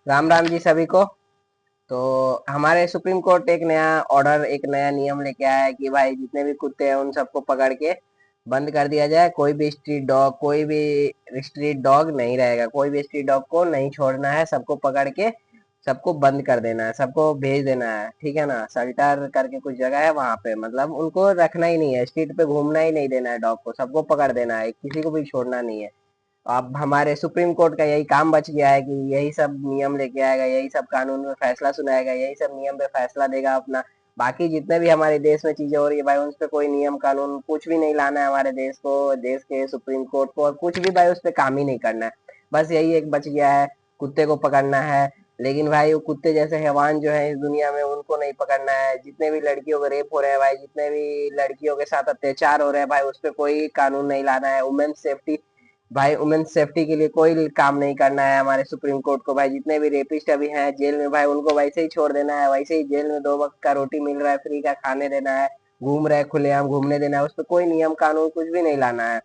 राम राम जी सभी को। तो हमारे सुप्रीम कोर्ट एक नया ऑर्डर, एक नया नियम लेके आया है कि भाई जितने भी कुत्ते हैं उन सबको पकड़ के बंद कर दिया जाए। कोई भी स्ट्रीट डॉग, कोई भी स्ट्रीट डॉग नहीं रहेगा। कोई भी स्ट्रीट डॉग को नहीं छोड़ना है, सबको पकड़ के सबको बंद कर देना है, सबको भेज देना है। ठीक है ना। सल्टर करके कुछ जगह है वहां पे, मतलब उनको रखना ही नहीं है, स्ट्रीट पे घूमना ही नहीं देना है डॉग को, सबको पकड़ देना है, किसी को भी छोड़ना नहीं है। अब हमारे सुप्रीम कोर्ट का यही काम बच गया है कि यही सब नियम लेके आएगा, यही सब कानून में फैसला सुनाएगा, यही सब नियम पे फैसला देगा अपना। बाकी जितने भी हमारे देश में चीजें हो रही है भाई, उन पे कोई नियम कानून कुछ भी नहीं लाना है हमारे देश को, देश के सुप्रीम कोर्ट को, और कुछ भी भाई उस पर काम ही नहीं करना है। बस यही एक बच गया है, कुत्ते को पकड़ना है। लेकिन भाई वो कुत्ते जैसे हैवान जो है इस दुनिया में, उनको नहीं पकड़ना है। जितने भी लड़कियों को रेप हो रहे हैं भाई, जितने भी लड़कियों के साथ अत्याचार हो रहे हैं भाई, उस पर कोई कानून नहीं लाना है। वुमेन सेफ्टी, भाई वुमेन सेफ्टी के लिए कोई काम नहीं करना है हमारे सुप्रीम कोर्ट को। भाई जितने भी रेपिस्ट अभी हैं जेल में भाई, उनको वैसे ही छोड़ देना है, वैसे ही जेल में 2 वक्त का रोटी मिल रहा है, फ्री का खाने देना है, घूम रहे खुलेआम घूमने देना है, उस पर कोई नियम कानून कुछ भी नहीं लाना है।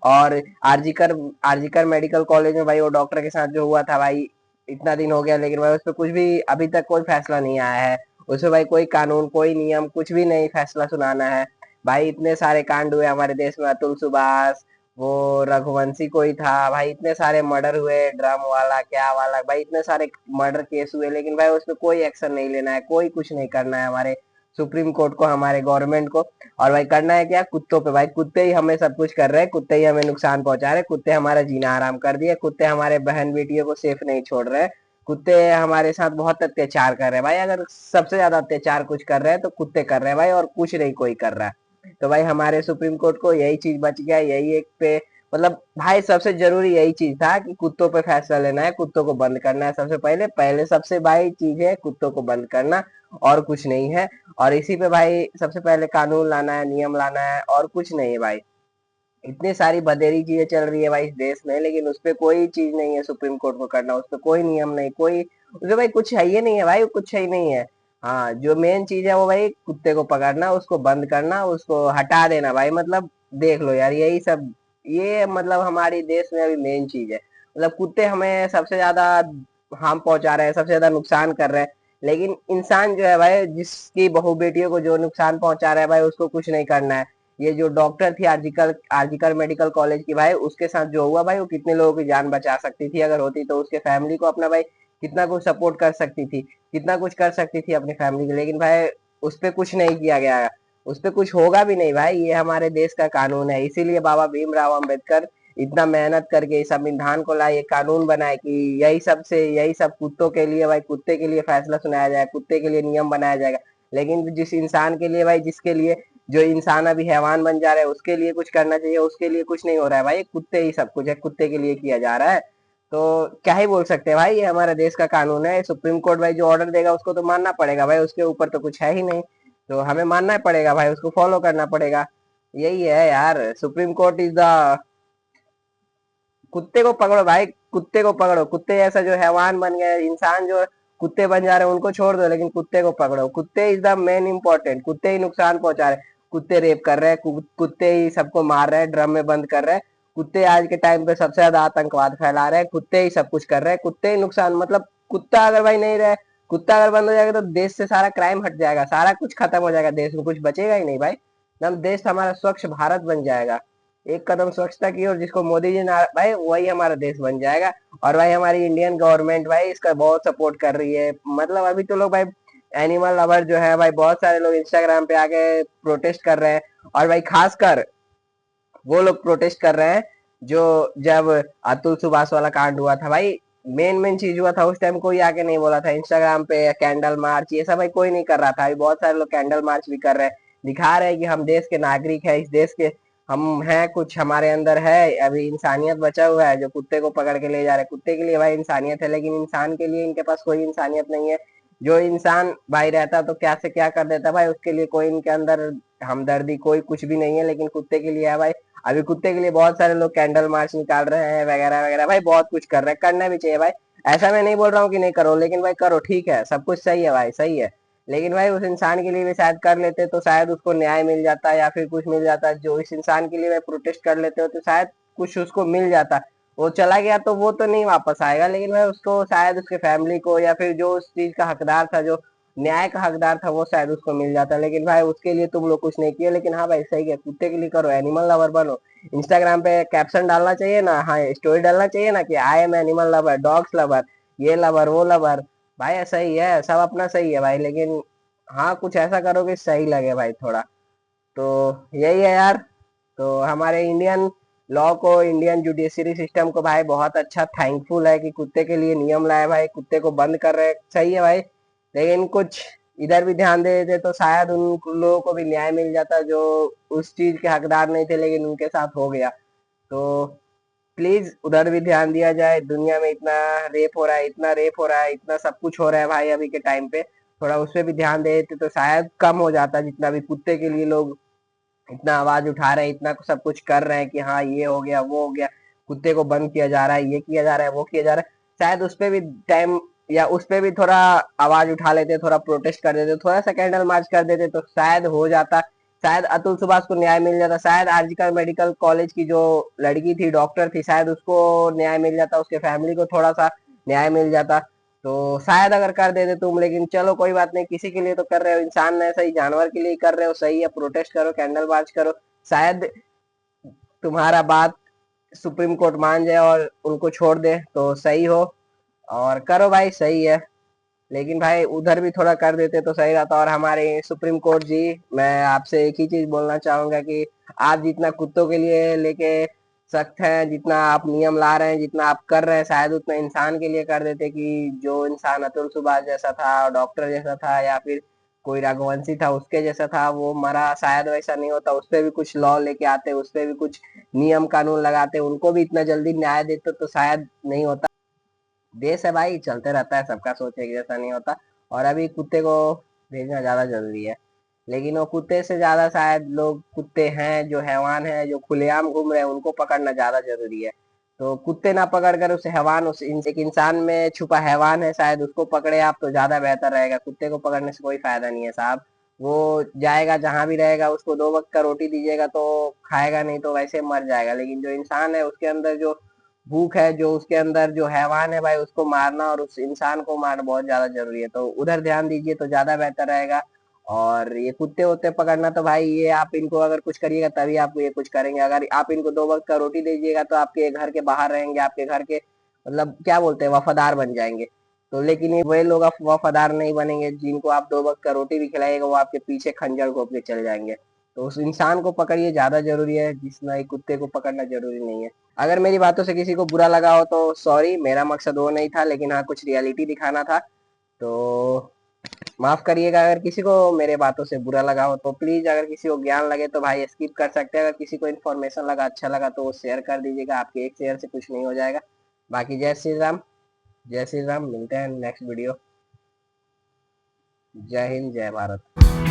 और आरजीकर आरजीकर मेडिकल कॉलेज में भाई वो डॉक्टर के साथ जो हुआ था भाई, इतना दिन हो गया लेकिन भाई उस पर कुछ भी अभी तक कोई फैसला नहीं आया है। उसमें भाई कोई कानून, कोई नियम, कुछ भी नहीं फैसला सुनाना है। भाई इतने सारे कांड हुए हमारे देश में, अतुल सुभाष, वो रघुवंशी कोई था भाई, इतने सारे मर्डर हुए, ड्रम वाला क्या वाला भाई, इतने सारे मर्डर केस हुए, लेकिन भाई उसमें कोई एक्शन नहीं लेना है, कोई कुछ नहीं करना है हमारे सुप्रीम कोर्ट को, हमारे गवर्नमेंट को। और भाई करना है क्या, कुत्तों पे। भाई कुत्ते ही हमें सब कुछ कर रहे हैं, कुत्ते ही हमें नुकसान पहुंचा रहे हैं, कुत्ते हमारा जीना आराम कर दिए, कुत्ते हमारे बहन बेटियों को सेफ नहीं छोड़ रहे हैं, कुत्ते हमारे साथ बहुत अत्याचार कर रहे हैं भाई। अगर सबसे ज्यादा अत्याचार कुछ कर रहे हैं तो कुत्ते कर रहे हैं भाई, और कुछ नहीं कोई कर रहा है। तो भाई हमारे सुप्रीम कोर्ट को यही चीज बच गया, यही एक पे, मतलब भाई सबसे जरूरी यही चीज था कि कुत्तों पे फैसला लेना है, कुत्तों को बंद करना है। सबसे पहले पहले सबसे भाई चीज है कुत्तों को बंद करना, और कुछ नहीं है। और इसी पे भाई सबसे पहले कानून लाना है, नियम लाना है, और कुछ नहीं है भाई। इतनी सारी बधेरी चीजें चल रही है भाई इस देश में, लेकिन उस पे कोई चीज नहीं है सुप्रीम कोर्ट को करना, उस पे कोई नियम नहीं, कोई उसपे भाई कुछ है ही नहीं है भाई, कुछ है ही नहीं है। हाँ, जो मेन चीज है वो भाई कुत्ते को पकड़ना, उसको बंद करना, उसको हटा देना भाई। मतलब देख लो यार, यही सब, ये मतलब हमारे देश में अभी मेन चीज है। मतलब कुत्ते हमें सबसे ज्यादा हार्म पहुंचा रहे हैं, सबसे ज्यादा नुकसान कर रहे हैं। लेकिन इंसान जो है भाई, जिसकी बहू बेटियों को जो नुकसान पहुंचा रहा है भाई, उसको कुछ नहीं करना है। ये जो डॉक्टर थी आर्जिकल आर्जिकल मेडिकल कॉलेज की भाई, उसके साथ जो हुआ भाई, वो कितने लोगों की जान बचा सकती थी अगर होती तो। उसके फैमिली को अपना भाई कितना कुछ सपोर्ट कर सकती थी, कितना कुछ कर सकती थी अपनी फैमिली के। लेकिन भाई उस पर कुछ नहीं किया गया, उस पर कुछ होगा भी नहीं भाई। ये हमारे देश का कानून है, इसीलिए बाबा भीमराव अम्बेडकर इतना मेहनत करके इस संविधान को लाए, ये कानून बनाए कि यही सब कुत्तों के लिए भाई, कुत्ते के लिए फैसला सुनाया जाए, कुत्ते के लिए नियम बनाया जाएगा। लेकिन जिस इंसान के लिए भाई, जिसके लिए जो इंसान अभी हैवान बन जा रहा है, उसके लिए कुछ करना चाहिए, उसके लिए कुछ नहीं हो रहा है भाई। कुत्ते ही सब कुछ है, कुत्ते के लिए किया जा रहा है। तो क्या ही बोल सकते हैं भाई, ये हमारे देश का कानून है। सुप्रीम कोर्ट भाई जो ऑर्डर देगा उसको तो मानना पड़ेगा भाई, उसके ऊपर तो कुछ है ही नहीं। तो हमें मानना पड़ेगा भाई, उसको फॉलो करना पड़ेगा। यही है यार, सुप्रीम कोर्ट इज द, कुत्ते को पकड़ो भाई, कुत्ते को पकड़ो। कुत्ते जैसा जो हैवान बन गए, इंसान जो कुत्ते बन जा रहे हैं उनको छोड़ दो, लेकिन कुत्ते को पकड़ो। कुत्ते इज द मेन इंपॉर्टेंट, कुत्ते ही नुकसान पहुंचा रहे हैं। कुत्ते रेप कर रहे हैं, कुत्ते ही सबको मार रहे हैं, ड्रम में बंद कर रहे हैं। कुत्ते आज के टाइम पे सबसे ज्यादा आतंकवाद फैला रहे हैं, कुत्ते ही सब कुछ कर रहे हैं, कुत्ते ही नुकसान। मतलब कुत्ता अगर भाई नहीं रहे, कुत्ता अगर बंद हो जाएगा तो देश से सारा क्राइम हट जाएगा, सारा कुछ खत्म हो जाएगा, देश में कुछ बचेगा ही नहीं भाई। हम देश हमारा स्वच्छ भारत बन जाएगा। एक कदम स्वच्छता की और जिसको मोदी जी ना भाई, वही हमारा देश बन जाएगा। और भाई हमारी इंडियन गवर्नमेंट भाई इसका बहुत सपोर्ट कर रही है। मतलब अभी तो लोग भाई, एनिमल लवर जो है भाई, बहुत सारे लोग इंस्टाग्राम पे आके प्रोटेस्ट कर रहे हैं। और भाई खासकर वो लोग प्रोटेस्ट कर रहे हैं जो, जब अतुल सुभाष वाला कांड हुआ था भाई, मेन मेन चीज हुआ था, उस टाइम कोई आके नहीं बोला था इंस्टाग्राम पे। कैंडल मार्च ये सब भाई कोई नहीं कर रहा था। अभी बहुत सारे लोग कैंडल मार्च भी कर रहे हैं, दिखा रहे हैं कि हम देश के नागरिक है, इस देश के हम हैं, कुछ हमारे अंदर है, अभी इंसानियत बचा हुआ है। जो कुत्ते को पकड़ के ले जा रहे हैं, कुत्ते के लिए भाई इंसानियत है, लेकिन इंसान के लिए इनके पास कोई इंसानियत नहीं है। जो इंसान भाई रहता तो क्या से क्या कर देता भाई, उसके लिए कोई इनके अंदर हमदर्दी कोई कुछ भी नहीं है, लेकिन कुत्ते के लिए है भाई। अभी कुत्ते के लिए बहुत सारे लोग कैंडल मार्च निकाल रहे हैं, वगैरह वगैरह भाई, बहुत कुछ कर रहे हैं, करना भी चाहिए भाई। ऐसा मैं नहीं बोल रहा हूँ कि नहीं करो, लेकिन भाई करो, ठीक है, सब कुछ सही है भाई, सही है। लेकिन भाई उस इंसान के लिए भी शायद कर लेते तो शायद उसको न्याय मिल जाता, या फिर कुछ मिल जाता। जो इस इंसान के लिए भाई प्रोटेस्ट कर लेते हो तो शायद कुछ उसको मिल जाता। वो चला गया तो वो तो नहीं वापस आएगा, लेकिन भाई उसको शायद उसके फैमिली को या फिर जो उस चीज का हकदार था, जो न्याय का हकदार था, वो शायद उसको मिल जाता। लेकिन भाई उसके लिए तुम लोग कुछ नहीं किए। लेकिन हाँ भाई सही है, कुत्ते के लिए करो, एनिमल लवर बनो। इंस्टाग्राम पे कैप्शन डालना चाहिए ना, हाँ स्टोरी डालना चाहिए ना कि I am animal lover, dogs lover, ये लवर वो लवर। भाई ऐसा ही है, सब अपना सही है भाई, लेकिन हाँ कुछ ऐसा करो कि सही लगे भाई थोड़ा। तो यही है यार। तो हमारे इंडियन लॉ को, इंडियन जुडिशरी सिस्टम को भाई बहुत अच्छा थैंकफुल है कि कुत्ते के लिए नियम लाए भाई, कुत्ते को बंद कर रहे हैं, सही है भाई। लेकिन कुछ इधर भी ध्यान दे देते तो शायद उन लोगों को भी न्याय मिल जाता जो उस चीज के हकदार नहीं थे, लेकिन उनके साथ हो गया। तो प्लीज उधर भी ध्यान दिया जाए। दुनिया में इतना रेप हो रहा है, इतना रेप हो रहा है, इतना सब कुछ हो रहा है भाई अभी के टाइम पे, थोड़ा उस पर भी ध्यान दे देते तो शायद कम हो जाता। जितना भी कुत्ते के लिए लोग इतना आवाज उठा रहे हैं, इतना सब कुछ कर रहे हैं कि हाँ ये हो गया वो हो गया, कुत्ते को बंद किया जा रहा है, ये किया जा रहा है वो किया जा रहा है, शायद उस पे भी टाइम या उस पे भी थोड़ा आवाज उठा लेते, थोड़ा प्रोटेस्ट कर देते, थोड़ा सा कैंडल मार्च कर देते तो शायद हो जाता। शायद अतुल सुभाष को न्याय मिल जाता, शायद आरजीकर मेडिकल कॉलेज की जो लड़की थी, डॉक्टर थी, शायद उसको न्याय मिल जाता, उसके फैमिली को थोड़ा सा न्याय मिल जाता। तो शायद अगर कर देते तुम, लेकिन चलो कोई बात नहीं, किसी के लिए तो कर रहे हो, इंसान ने सही जानवर के लिए कर रहे हो, सही है, प्रोटेस्ट करो, कैंडल मार्च करो, शायद तुम्हारा बात सुप्रीम कोर्ट मान जाए और उनको छोड़ दे तो सही हो। और करो भाई, सही है। लेकिन भाई उधर भी थोड़ा कर देते तो सही रहता। और हमारे सुप्रीम कोर्ट जी, मैं आपसे एक ही चीज बोलना चाहूंगा कि आप जितना कुत्तों के लिए लेके सख्त हैं, जितना आप नियम ला रहे हैं, जितना आप कर रहे हैं, शायद उतना इंसान के लिए कर देते कि जो इंसान अतुल सुभाष जैसा था, डॉक्टर जैसा था, या फिर कोई रघुवंशी था उसके जैसा था, वो मरा, शायद वैसा नहीं होता, उस पर भी कुछ लॉ लेके आते, उस पर भी कुछ नियम कानून लगाते, उनको भी इतना जल्दी न्याय देते तो शायद नहीं होता। देश है भाई, चलते रहता है, सबका सोच एक जैसा नहीं होता। और अभी कुत्ते को भेजना ज्यादा जरूरी है। लेकिन वो कुत्ते से ज्यादा शायद लोग, कुत्ते हैं जो हैवान है जो खुलेआम घूम रहे हैं, उनको पकड़ना ज्यादा जरूरी है। तो कुत्ते ना पकड़ कर उस हैवान, एक इंसान में छुपा हैवान है, शायद उसको पकड़े आप तो ज्यादा बेहतर रहेगा। कुत्ते को पकड़ने से कोई फायदा नहीं है साहब। वो जाएगा जहां भी रहेगा, उसको 2 वक्त का रोटी दीजिएगा तो खाएगा, नहीं तो वैसे मर जाएगा। लेकिन जो इंसान है उसके अंदर जो भूख है, जो उसके अंदर जो हैवान है भाई, उसको मारना और उस इंसान को मारना बहुत ज्यादा जरूरी है। तो उधर ध्यान दीजिए तो ज्यादा बेहतर रहेगा। और ये कुत्ते वुत्ते पकड़ना तो भाई, ये आप इनको अगर कुछ करिएगा तभी आपको ये कुछ करेंगे। अगर आप इनको 2 वक्त का रोटी दीजिएगा तो आपके घर के बाहर रहेंगे, आपके घर के मतलब क्या बोलते हैं, वफादार बन जाएंगे। तो लेकिन ये वही लोग वफादार नहीं बनेंगे जिनको आप 2 वक्त का रोटी भी खिलाइएगा, वो आपके पीछे खंजर घोंप के चल जाएंगे। तो उस इंसान को पकड़िए, ज्यादा जरूरी है, जितना एक कुत्ते को पकड़ना जरूरी नहीं है। अगर मेरी बातों से किसी को बुरा लगा हो तो सॉरी, मेरा मकसद वो नहीं था, लेकिन हाँ कुछ रियलिटी दिखाना था। तो माफ करिएगा। अगर किसी को मेरे बातों से बुरा लगा हो तो प्लीज, अगर किसी को ज्ञान लगे तो भाई स्किप कर सकते हैं। अगर किसी को इन्फॉर्मेशन लगा, अच्छा लगा तो वो शेयर कर दीजिएगा, आपके एक शेयर से कुछ नहीं हो जाएगा। बाकी जय श्री राम, जय श्री राम, मिलते हैं नेक्स्ट वीडियो। जय हिंद, जय भारत।